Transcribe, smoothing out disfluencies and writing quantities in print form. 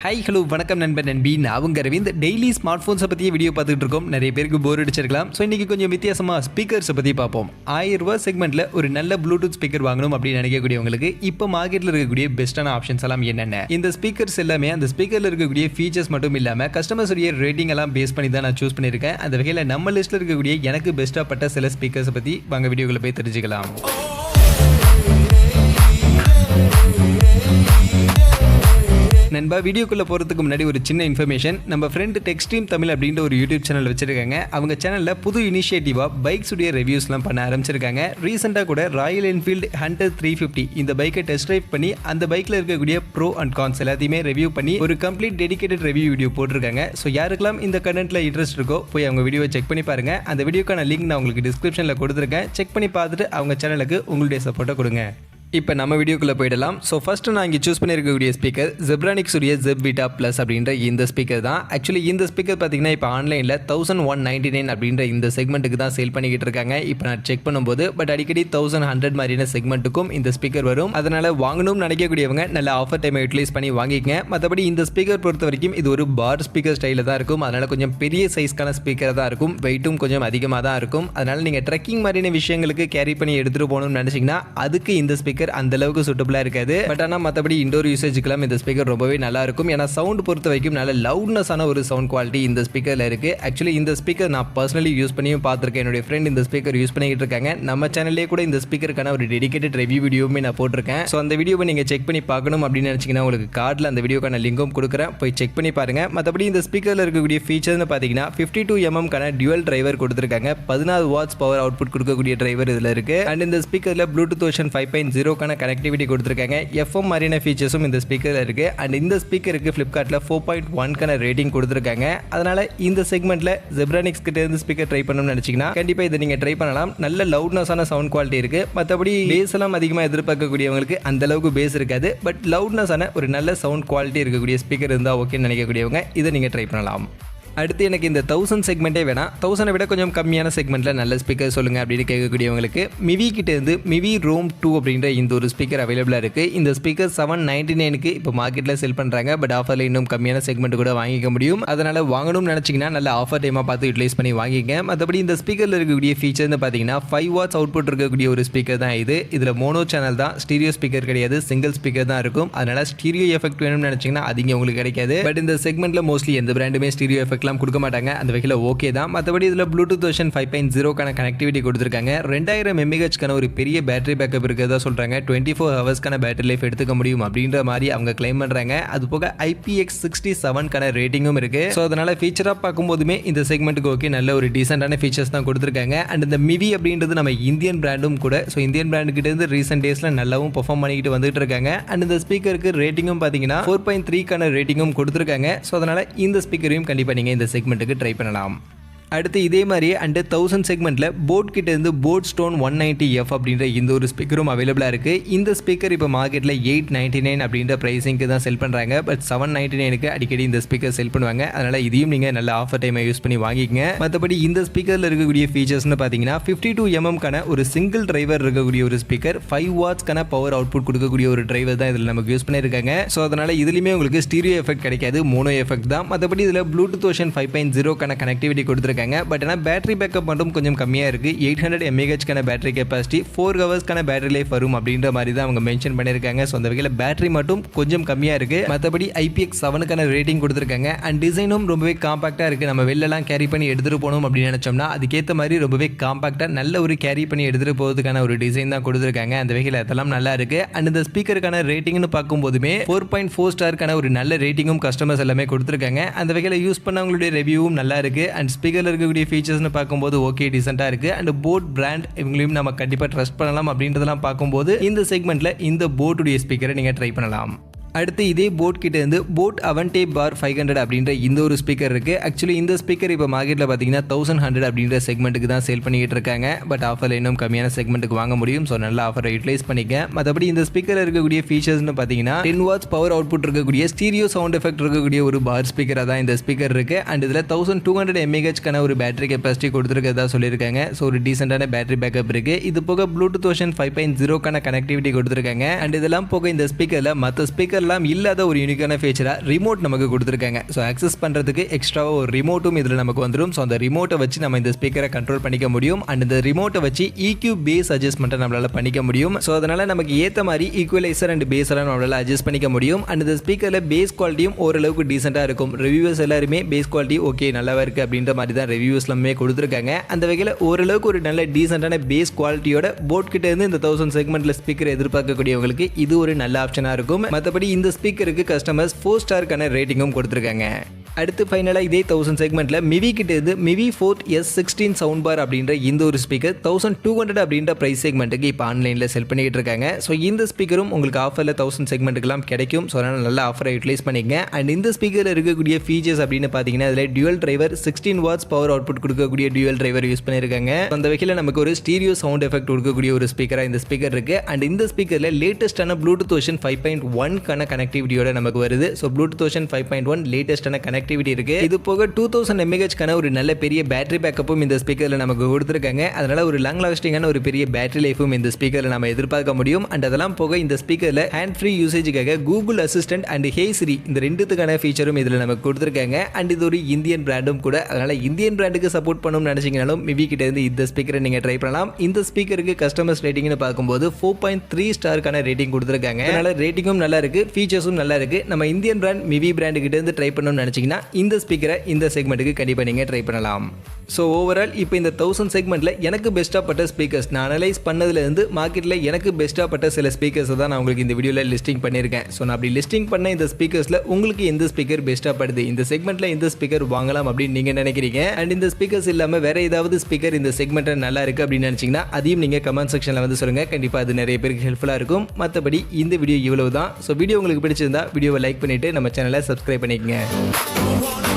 Hi hello வணக்கம் நண்பன் நண்பி நான் உங்க அரவிந்த். டெய்லி ஸ்மார்ட் ஃபோன்ஸை பற்றிய வீடியோ பார்த்துட்டு இருக்கோம். நிறைய பேருக்கு போர் அடிச்சிருக்கலாம். ஸோ இன்றைக்கி கொஞ்சம் வித்தியாசமாக ஸ்பீக்கர்ஸை பற்றி பார்ப்போம். 1000 ரூபா செக்மெண்ட்டில் ஒரு நல்ல ப்ளூடூத் ஸ்பீக்கர் வாங்கணும் அப்படின்னு நினைக்கக்கூடியவங்களுக்கு இப்போ மார்க்கெட்டில் இருக்கக்கூடிய பெஸ்ட்டான ஆப்ஷன்ஸ் எல்லாம் என்னென்ன, இந்த ஸ்பீக்கர்ஸ் எல்லாமே அந்த ஸ்பீக்கரில் இருக்கக்கூடிய ஃபீச்சர்ஸ் மட்டும் இல்லாமல் கஸ்டமர்ஸுடைய ரேட்டிங் எல்லாம் பேஸ் பண்ணி தான் நான் சூஸ் பண்ணியிருக்கேன். அந்த வகையில் நம்ம லிஸ்ட்டில் இருக்கக்கூடிய எனக்கு பெஸ்ட்டாக பட்ட சில ஸ்பீக்கர்ஸை பற்றி வாங்க வீடியோக்களை போய் தெரிஞ்சுக்கலாம். நண்பா, வீடியோக்குள்ளே போகிறதுக்கு முன்னாடி ஒரு சின்ன இன்ஃபர்மேஷன். நம்ம ஃப்ரெண்ட் டெக்ஸ்ட்ரீம் தமிழ் அப்படின்ற ஒரு யூடியூப் சேனல் வச்சிருக்காங்க. அவங்க சேனலில் புது இனிஷியேட்டிவாக பைக்ஸுடைய ரிவ்யூஸ்லாம் பண்ண ஆரம்பிச்சிருக்காங்க. ரீசெண்டாக கூட ராயல் என்ஃபீல்டு ஹண்டர் 350 இந்த பைக்கை டெஸ்ட் ட்ரைவ் பண்ணி அந்த பைக்கில் இருக்கக்கூடிய ப்ரோ அண்ட் கான்ஸ் எல்லாத்தையுமே ரிவ்யூ பண்ணி ஒரு கம்ப்ளீட் டெடிகேட்டட் ரிவ்யூ வீடியோ போட்டிருக்காங்க. ஸோ யாருக்கெல்லாம் இந்த கண்டென்ட்டில் இன்ட்ரெஸ்ட் இருக்கோ போய் அவங்க வீடியோவை செக் பண்ணி பாருங்க. அந்த வீடியோக்கான லிங்க் நான் உங்களுக்கு டிஸ்கிரிப்ஷனில் கொடுத்துருக்கேன். செக் பண்ணி பார்த்துட்டு அவங்க சேனலுக்கு உங்களுடைய சப்போர்ட்டை கொடுங்க. இப்போ நம்ம வீடியோக்குள்ளே போயிடலாம். ஸோ ஃபஸ்ட்டு நான் இங்கே சூஸ் பண்ணியிருக்கக்கூடிய ஸ்பீக்கர் ஜெப்ரானிக்ஸுடைய ஜெப் பீட்டா ப்ளஸ் அப்படின்ற இந்த ஸ்பீக்கர் தான். ஆக்சுவலி இந்த ஸ்பீக்கர் பார்த்தீங்கன்னா இப்போ ஆன்லைனில் 1199 அப்படின்ற இந்த செக்மெண்ட்டுக்கு தான் சேல் பண்ணிக்கிட்டு இருக்காங்க. இப்போ நான் செக் பண்ணும்போது அடிக்கடி 1100 மாதிரியான செக்மெண்ட்டுக்கும் இந்த ஸ்பீக்கர் வரும். அதனால் வாங்கணும்னு நினைக்கக்கூடியவங்க நல்ல ஆஃபர் டைமை யூட்டிலைஸ் பண்ணி வாங்கிக்கங்க. மற்றபடி இந்த ஸ்பீக்கர் பொறுத்த வரைக்கும் இது ஒரு பார் ஸ்பீக்கர் ஸ்டைலில் தான் இருக்கும். அதனால் கொஞ்சம் பெரிய சைஸ்க்கான ஸ்பீக்கர் தான் இருக்கும். வெயிட்டும் கொஞ்சம் அதிகமாக தான் இருக்கும். அதனால் நீங்கள் ட்ரெக்கிங் மாதிரியான விஷயங்களுக்கு கேரி பண்ணி எடுத்துகிட்டு போகணும்னு நினச்சிங்கன்னா அதுக்கு இந்த ஸ்பீக்கர் அந்த அளவுக்கு சூட்டபிளா இருக்காது. பட் ஆனால் மற்றபடி இண்டோர் யூசேஜுக்கெல்லாம் இந்த ஸ்பீக்கர் ரொம்பவே நல்லா இருக்கும். ஏன்னா சவுண்ட் பொறுத்த வரைக்கும் நல்ல லவுட்னஸான ஒரு சவுண்ட் குவாலிட்டி இந்த ஸ்பீக்கரில் இருக்கு. ஆக்சுவலி இந்த ஸ்பீக்கர் நான் பர்சனலி யூஸ் பண்ணியும் பார்த்துருக்கேன். என்னுடைய ஃப்ரெண்ட் இந்த ஸ்பீக்கர் யூஸ் பண்ணிட்டு இருக்காங்க. நம்ம சேனல்லே கூட இந்த ஸ்பீக்கருக்கான ஒரு டெடிகேட்டட் ரிவ்யூ வீடியோவுமே நான் போட்டிருக்கேன். ஸோ அந்த வீடியோவை நீங்கள் செக் பண்ணி பார்க்கணும் அப்படின்னு நினச்சிங்கன்னா உங்களுக்கு கார்டில் அந்த வீடியோக்கான லிங்கும் கொடுக்குறேன். போய் செக் பண்ணி பாருங்க. மற்றபடி இந்த ஸ்பீக்கரில் இருக்கக்கூடிய ஃபீச்சர்னு பார்த்தீங்கன்னா 52 mm டியூவல் டிரைவர் கொடுத்துருக்காங்க. 14 வாட்ஸ் பவர் அவுட்புட் கொடுக்கக்கூடிய டிரைவர் இதில் இருக்கு. அண்ட் இந்த ஸ்பீக்கரில் ப்ளூடூத் வெர்ஷன் 5.0 கனெக்டிவிட்டி கொடுத்துருக்காங்க. எஃப்எம் மாதிரியான ஃபீச்சர்ஸும் இந்த ஸ்பீக்கரில் இருக்கு. அண்ட் இந்த ஸ்பீக்கருக்கு ஃப்ளிப்கார்ட்டில் 4.1 ரேட்டிங் கொடுத்துருக்காங்க. அதனால இந்த செக்மெண்ட்ல ஜெப்ரானிக்ஸ் கிட்ட இருந்து ஸ்பீக்கர் ட்ரை பண்ணணும்னு நினைச்சீங்கன்னா கண்டிப்பா இதை நீங்க ட்ரை பண்ணலாம். நல்ல லவுட்னஸான சவுண்ட் குவாலிட்டி இருக்கு. மற்றபடி பேஸ் எல்லாம் அதிகமாக எதிர்பார்க்கக்கூடியவங்களுக்கு அந்த அளவுக்கு பேஸ் இருக்காது. பட் லவுட்னஸான ஒரு நல்ல சவுண்ட் குவாலிட்டி இருக்கக்கூடிய ஸ்பீக்கர் இருந்தால் ஓகேன்னு நினைக்கக்கூடியவங்க இதை நீங்க ட்ரை பண்ணலாம். அடுத்து எனக்கு இந்த 1000 செக்மெண்ட்டே வேணாம், 1000 விட கொஞ்சம் கம்மியான செக்மெண்ட்டில் நல்ல ஸ்பீக்கர் சொல்லுங்கள் அப்படின்னு கேட்கக்கூடியவங்களுக்கு மிவி கிட்ட இருந்து மிவி ரோம் 2 அப்படின்ற இந்த ஒரு ஸ்பீக்கர் அவைலபிளாக இருக்குது. இந்த ஸ்பீக்கர் 799 இப்போ மார்க்கெட்டில் செல் பண்ணுறாங்க. பட் ஆஃபரில் இன்னும் கம்மியான செக்மெண்ட் கூட வாங்கிக்க முடியும். அதனால் வாங்கணும்னு நினச்சிங்கன்னா நல்ல ஆஃபர் டைமாக பார்த்து யூட்டிலைஸ் பண்ணி வாங்கிக்க. மற்றபடி இந்த ஸ்பீக்கரில் இருக்கக்கூடிய ஃபீச்சர்னு பார்த்தீங்கன்னா 5 வாட்ஸ் அவுட்புட் இருக்கக்கூடிய ஒரு ஸ்பீக்கர் தான் இது. இதில் மோனோ சேனல் தான், ஸ்டீரியோ ஸ்பீக்கர் கிடையாது, சிங்கிள் ஸ்பீக்கர் தான் இருக்கும். அதனால் ஸ்டீரியோ எஃபெக்ட் வேணும்னு நினச்சிங்கன்னா அதிகம் உங்களுக்கு கிடைக்காது. பட் இந்த செக்மெண்ட்டில் மோஸ்ட்லி எந்த பிராண்டுமே ஸ்டீரியோ எஃபெக்ட் கொடுக்க மாட்டாங்க. அந்த வகையில் ஓகே தான். மற்றபடி இதில் ப்ளூடூத் வெர்ஷன் 5.0 கனெக்டிவிட்டி கொடுத்துருக்காங்க. 2000 mAh ஒரு பெரிய பேட்டரி பேக்கப் இருக்கிறதா சொல்றாங்க. 24 ஹவர்ஸ்க்கான பேட்டரி லைஃப் எடுத்துக்க முடியும் அப்படின்ற மாதிரி அவங்க கிளைம் பண்றாங்க. அது போக IPX67 ரேட்டிங்கும் இருக்கு. ஸோ அதனால ஃபீச்சரா பார்க்கும்போதுமே இந்த செக்மெண்ட்டுக்கு ஓகே, நல்ல ஒரு டீசென்டான ஃபீச்சர்ஸ் தான் கொடுத்துருக்காங்க. அண்ட் இந்த மிவி அப்படின்றது நம்ம இந்தியன் பிராண்டும் கூட. ஸோ இந்தியன் பிராண்டு கிட்ட இருந்து ரீசெண்ட் டேஸ்ல நல்லாவும் பெர்ஃபார்ம் பண்ணிக்கிட்டு வந்துட்டு இருக்காங்க. அண்ட் இந்த ஸ்பீக்கருக்கு ரேட்டிங்கும் பார்த்தீங்கன்னா 4.3 ரேட்டிங்கும் கொடுத்துருக்காங்க. ஸோ அதனால இந்த ஸ்பீக்கரையும் கண்டிப்பாக நீங்கள் இந்த செக்மெண்ட்டுக்கு ட்ரை பண்ணலாம். அடுத்து இதே மாதிரியே அண்ட் 1000 செக்மெண்ட்டில் போட் கிட்ட இருந்து போட் ஸ்டோன் 190F அப்படின்ற இந்த ஒரு ஸ்பீக்கரும் அவைலபிளாக இருக்குது. இந்த ஸ்பீக்கர் இப்போ மார்க்கெட்டில் 899 அப்படின்ற ப்ரைஸிங்க்கு தான் செல் பண்ணுறாங்க. பட் 799 அடிக்கடி இந்த ஸ்பீக்கர் செல் பண்ணுவாங்க. அதனால் இதையும் நீங்கள் நல்ல ஆஃபர் டைமை யூஸ் பண்ணி வாங்கிக்கங்க. மற்றபடி இந்த ஸ்பீக்கரில் இருக்கக்கூடிய ஃபீச்சர்ஸ்னு பார்த்தீங்கன்னா 52 mm ஒரு சிங்கிள் டிரைவர் இருக்கக்கூடிய ஒரு ஸ்பீக்கர், 5 வாட்ஸ்க்கான பவர் அவுட்புட் கொடுக்கக்கூடிய ஒரு டிரைவர் தான் இதில் நமக்கு யூஸ் பண்ணியிருக்காங்க. ஸோ அதனால் இதுலையுமே உங்களுக்கு ஸ்டீரியோ எஃபெக்ட் கிடைக்காது, மோனோ எஃபெக்ட் தான். மற்றபடி இதில் ப்ளூடூத் வெர்ஷன் 5.0 கனெக்டிவிட்டி கொடுத்துருக்காங்க. பட் ஆனால் பேட்டரி பேக்கப் மட்டும் கொஞ்சம் கம்மியாக இருக்குது. 800 mAh பேட்டரி கெப்பாசிட்டி, 4 ஹவர்ஸ்க்கான பேட்டரி லைஃப் வரும் அப்படின்ற மாதிரி தான் அவங்க மென்ஷன் பண்ணியிருக்காங்க. ஸோ அந்த வகையில் பேட்டரி மட்டும் கொஞ்சம் கம்மியாக இருக்குது. மற்றபடி IPX7 ரேட்டிங் கொடுத்துருக்காங்க. அண்ட் டிசைனும் ரொம்பவே காம்பாக்டாக இருக்குது. நம்ம வெளிலலாம் கேரி பண்ணி எடுத்துகிட்டு போகணும் அப்படின்னு நினச்சோம்னா அதுக்கேற்ற மாதிரி ரொம்பவே காம்பாக்டாக நல்ல ஒரு கேரி பண்ணி எடுத்துகிட்டு போகிறதுக்கான ஒரு டிசைன் தான் கொடுத்துருக்காங்க. அந்த வகையில் அதெல்லாம் நல்லா இருக்குது. அண்ட் இந்த ஸ்பீக்கருக்கான ரேட்டிங்னு பார்க்கும்போதுமே 4.4 ஸ்டாருக்கான ஒரு நல்ல ரேட்டிங்கும் கஸ்டமர்ஸ் எல்லாமே கொடுத்துருக்காங்க. அந்த வகையில் யூஸ் பண்ணவங்களுடைய ரிவ்யூவும் நல்லா இருக்குது. அண்ட் ஸ்பீக்கரில் இருக்கக்கூடிய ஃபீச்சர்ஸ்னு பார்க்கும்போது ஓகே, டீசெண்டாக இருக்குது. அண்ட் போட் பிராண்ட் இவங்களையும் நம்ம கண்டிப்பாக ட்ரஸ்ட் பண்ணலாம் அப்படின்றதெல்லாம் பார்க்கும்போது இந்த செக்மெண்ட்டில் இந்த போட்டுடைய ஸ்பீக்கரை நீங்கள் ட்ரை பண்ணலாம். அடுத்து இதே போட் கிட்ட இருந்து போட் அவன்டே பார் 500 அப்படின்ற இந்த ஒரு ஸ்பீக்கர் இருக்கு. ஆக்சுவலி இந்த ஸ்பீக்கர் இப்போ மார்க்கெட்டில் பார்த்தீங்கன்னா 1100 அப்படின்ற செக்மெண்ட்டுக்கு தான் சேல் பண்ணிக்கிட்டு இருக்காங்க. பட் ஆஃபரில் இன்னும் கம்மியான செக்மெண்ட்டுக்கு வாங்க முடியும். ஸோ நல்ல ஆஃபரை யூட்டிலைஸ் பண்ணிக்க. மற்றபடி இந்த ஸ்பீக்கர் இருக்கக்கூடிய ஃபீச்சர்ஸ்னு பார்த்தீங்கன்னா 10 வாட்ஸ் பவர் அவுட்புட் இருக்கக்கூடிய ஸ்டீரியோ சவுண்ட் எஃபெக்ட் இருக்கக்கூடிய ஒரு பார் ஸ்பீக்கராக தான் இந்த ஸ்பீக்கர் இருக்கு. அண்ட் இதில் 1200 mAh ஒரு பேட்டரி கெப்பாசிட்டி கொடுத்துருக்கதா சொல்லியிருக்காங்க. ஸோ ஒரு டீசென்டான பேட்டரி பேக்கப் இருக்கு. இது போக ப்ளூடூத் வெர்ஷன் 5.0 கனெக்டிவிட்டி கொடுத்துருக்காங்க. அண்ட் இதெல்லாம் போக இந்த ஸ்பீக்கரில் மற்ற ஸ்பீக்கர் ஸ்பீக்கர்லாம் இல்லாத ஒரு யூனிக்கான ஃபீச்சராக ரிமோட் நமக்கு கொடுத்துருக்காங்க. ஸோ ஆக்சஸ் பண்ணுறதுக்கு எக்ஸ்ட்ராவாக ஒரு ரிமோட்டும் இதில் நமக்கு வந்துடும். ஸோ அந்த ரிமோட்டை வச்சு நம்ம இந்த ஸ்பீக்கரை கண்ட்ரோல் பண்ணிக்க முடியும். அண்ட் இந்த ரிமோட்டை வச்சு இக்யூ பேஸ் அட்ஜஸ்ட்மெண்ட்டை நம்மளால் பண்ணிக்க முடியும். ஸோ அதனால் நமக்கு ஏற்ற மாதிரி ஈக்குவலைசர் அண்ட் பேஸ் எல்லாம் நம்மளால் அட்ஜஸ்ட் பண்ணிக்க முடியும். அண்ட் இந்த ஸ்பீக்கரில் பேஸ் குவாலிட்டியும் ஓரளவுக்கு டீசெண்டாக இருக்கும். ரிவ்யூவர்ஸ் எல்லாருமே பேஸ் குவாலிட்டி ஓகே நல்லாவா இருக்குது அப்படின்ற மாதிரி தான் ரிவ்யூஸ்லாமே கொடுத்துருக்காங்க. அந்த வகையில் ஓரளவுக்கு ஒரு நல்ல டீசெண்டான பேஸ் குவாலிட்டியோட போட் கிட்ட இருந்து இந்த 1000 செக்மெண்ட்டில் ஸ்பீக்கர் எதிர்பார்க்கக்கூடியவங்களுக்கு இது ஒரு நல்ல ஆப்ஷனாக இருக்கும். மற்றபடி இந்த ஸ்பீக்கருக்கு கஸ்டமர்ஸ் 4 ஸ்டாருக்கான ரேட்டிங்கும் கொடுத்துருக்காங்க. அடுத்து ஃபைனலாக இதே 1000 செக்மெண்ட்டில் மிவி கிட்ட இருந்து மிவி 4 S16 சவுண்ட் பார் அப்படின்ற இந்த ஒரு ஸ்பீக்கர் 1200 அப்படின்ற ப்ரைஸ் செக்மெண்ட்டுக்கு இப்போ ஆன்லைனில் செல் பண்ணிக்கிட்டு இருக்காங்க. ஸோ இந்த ஸ்பீக்கரும் உங்களுக்கு ஆஃபரில் 1000 செக்மெண்ட்டுக்கெல்லாம் கிடைக்கும். ஸோ அதனால் நல்ல ஆஃபரை யூட்டிலைஸ் பண்ணிக்கங்க. அண்ட் இந்த ஸ்பீக்கரில் இருக்கக்கூடிய ஃபீச்சர்ஸ் அப்படின்னு பார்த்தீங்கன்னா அதில் dual driver 16 watts power output கொடுக்கக்கூடிய டியூவல் டிரைவர் யூஸ் பண்ணியிருக்காங்க. அந்த வகையில் நமக்கு ஒரு ஸ்டீரியோ சவுண்ட் எஃபெக்ட் கொடுக்கக்கூடிய ஒரு ஸ்பீக்கராக இந்த ஸ்பீக்கர் இருக்குது. அண்ட் இந்த ஸ்பீக்கரில் லேட்டஸ்டான ப்ளூடூத் வெர்ஷன் 5.1க்கான கனெக்டிவிட்டியோட நமக்கு வருது. ஸோ ப்ளூடூத் வெர்ஷன் 5.1 லேட்டஸ்டான கனெக்டிவிட்டி இருக்கு. இது போக 2000 mAh ஒரு நல்ல பெரிய பேட்டரி பேக்கப்பும் இந்த ஸ்பீக்கர்ல நமக்கு கொடுத்திருக்காங்க. அதனால ஒரு லாங் லாஸ்டிங்கான ஒரு பெரிய பேட்டரி லைஃபும் இந்த ஸ்பீக்கர்ல நம்ம எதிர்பார்க்க முடியும். அண்ட் அதெல்லாம் போக இந்த ஸ்பீக்கர்ல ஹேண்ட் ஃப்ரீ யூசேஜுக்காக Google assistant and hey Siri இந்த ரெண்டுத்துக்கான ஃபீச்சரும் இதுல நமக்கு கொடுத்திருக்காங்க. அண்ட் இது ஒரு இந்தியன் பிராண்டும் கூட. அதனால இந்தியன் பிராண்டுக்கு சப்போர்ட் பண்ணணும்னு நினைச்சீங்கனாலும் மிவி கிட்ட இருந்து இந்த ஸ்பீக்கரை நீங்க ட்ரை பண்ணலாம். இந்த ஸ்பீக்கருக்கு கஸ்டமர்ஸ் ரேட்டிங்னு பார்க்கும்போது 4.3 ஸ்டாருக்கான ரேட்டிங் கொடுத்திருக்காங்க. அதனால ரேட்டிங்கும் நல்லா இருக்கு, ஃபீச்சர்ஸும் நல்லா இருக்கு. நம்ம இந்தியன் பிராண்ட் மிவி பிராண்டு கிட்ட இருந்து ட்ரை பண்ணணும்னு நினைச்சீங்கன்னா இந்த ஸ்பீக்கரை இந்த செக்மெண்ட்டுக்கு கண்டிப்பாக நீங்கள் ட்ரை பண்ணலாம். ஸோ ஓவரால் இப்போ இந்த 1000 செக்மெண்ட்டில் எனக்கு பெஸ்ட்டாக பட்ட ஸ்பீக்கர்ஸ் நான் அனலைஸ் பண்ணதுலேருந்து மார்க்கெட்டில் எனக்கு பெஸ்ட்டாக பட்ட சில ஸ்பீக்கர்ஸை தான் நான் உங்களுக்கு இந்த வீடியோவில் லிஸ்டிங் பண்ணியிருக்கேன். ஸோ நான் அப்படி லிஸ்டிங் பண்ண இந்த ஸ்பீக்கர்ஸில் உங்களுக்கு எந்த ஸ்பீக்கர் பெஸ்ட்டாக படுது, இந்த செக்மெண்ட்டில் எந்த ஸ்பீக்கர் வாங்கலாம் அப்படின்னு நீங்கள் நினைக்கிறீங்க. அண்ட் இந்த ஸ்பீக்கர்ஸ் இல்லாமல் வேறு ஏதாவது ஸ்பீக்கர் இந்த செக்மெண்ட்டில் நல்லா இருக்குது அப்படின்னு நினச்சிங்கன்னா அதையும் நீங்கள் கமெண்ட் செக்ஷனில் வந்து சொல்லுங்கள். கண்டிப்பாக அது நிறைய பேருக்கு ஹெல்ப்ஃபுல்லாக இருக்கும். மற்றபடி இந்த வீடியோ இவ்வளவு தான். ஸோ வீடியோ உங்களுக்கு பிடிச்சிருந்தா வீடியோவை லைக் பண்ணிவிட்டு நம்ம சேனலை சப்ஸ்கிரைப் பண்ணிக்கங்க.